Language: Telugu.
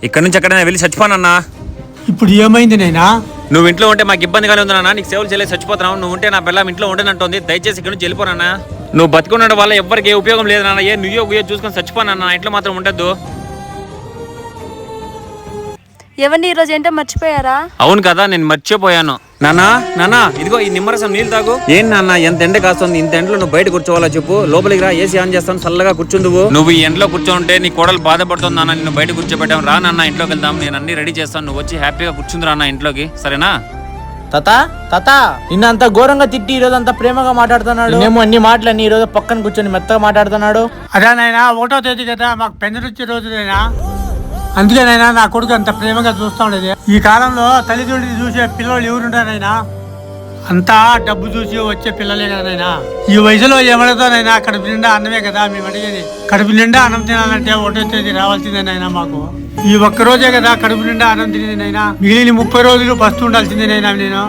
ఇక్కడ నుంచి ఎక్కడైనా వెళ్ళి చచ్చిపోనన్నా. ఇప్పుడు ఏమైంది నైనా? నువ్వు ఇంట్లో ఉంటే మాకు ఇబ్బందిగానే ఉంది నాన్న. నీకు సేవలు చేయలేదు చచ్చిపోతున్నావు. నువ్వు ఉంటే నా పిల్ల ఇంట్లో ఉండనంటుంది. దయచేసి ఇక్కడ నుంచి వెళ్ళిపోనా. నువ్వు బతుకున్న వల్ల ఎవరికి ఏ ఉపయోగం లేదు నాన్న. ఏ నువ్వో చూసుకొని చచ్చిపోనా. ఇంట్లో మాత్రం ఉండద్దు. ఎవరిని ఈరోజు ఏంటో మర్చిపోయారా? అవును కదా, నేను మర్చిపోయాను. నానా ఇదిగో ఈ నిమ్మరసం నీళ్ళు తాగు. ఏం నాన్న ఎంత ఎండ కాస్తుంది? ఇంత ఎండలో నువ్వు బయట కూర్చోవాలా చెప్పు? లోపలికి రా, ఏసీ ఆన్ చేస్తాను, చల్లగా కూర్చుందువు. నువ్వు ఈ ఎండలో కూర్చోంటే నీ కోడలు బాధపడుతుంది నాన్న. నిన్ను బయట కూర్చోబెట్టాం. రా నాన్న, ఇంట్లోకి వెళ్దాం. నేను అన్ని రెడీ చేస్తాను. నువ్వు వచ్చి హ్యాపీగా కూర్చుంది రాన్న ఇంట్లోకి, సరేనా? తాత నిన్నంత ఘోరంగా తిట్టి ఈ రోజు అంతా ప్రేమగా మాట్లాడుతున్నాడు. మేము అన్ని మాటలన్నీ ఈ రోజు పక్కన కూర్చొని మెత్తగా మాట్లాడుతున్నాడు. అదే నాయనా, 1వ తేదీ కదా మాకు పెందరొచ్చే రోజునైనా, అందుకేనైనా నా కొడుకు అంత ప్రేమగా చూస్తా ఉండేది. ఈ కాలంలో తల్లిదండ్రులు చూసే పిల్లలు ఎవరుంటారైనా? అంతా డబ్బు చూసి వచ్చే పిల్లలే కదనైనా. ఈ వయసులో ఏమడతానైనా కడుపు నిండా అన్నమే కదా మేము అడిగేది. కడుపు నిండా అన్నం తినాలంటే 1వ తేదీ రావాల్సిందేనైనా మాకు. ఈ ఒక్కరోజే కదా కడుపు నిండా అన్నం తినేదినైనా. మిగిలిన 30 రోజులు బస్తు ఉండాల్సిందేనైనా నేను.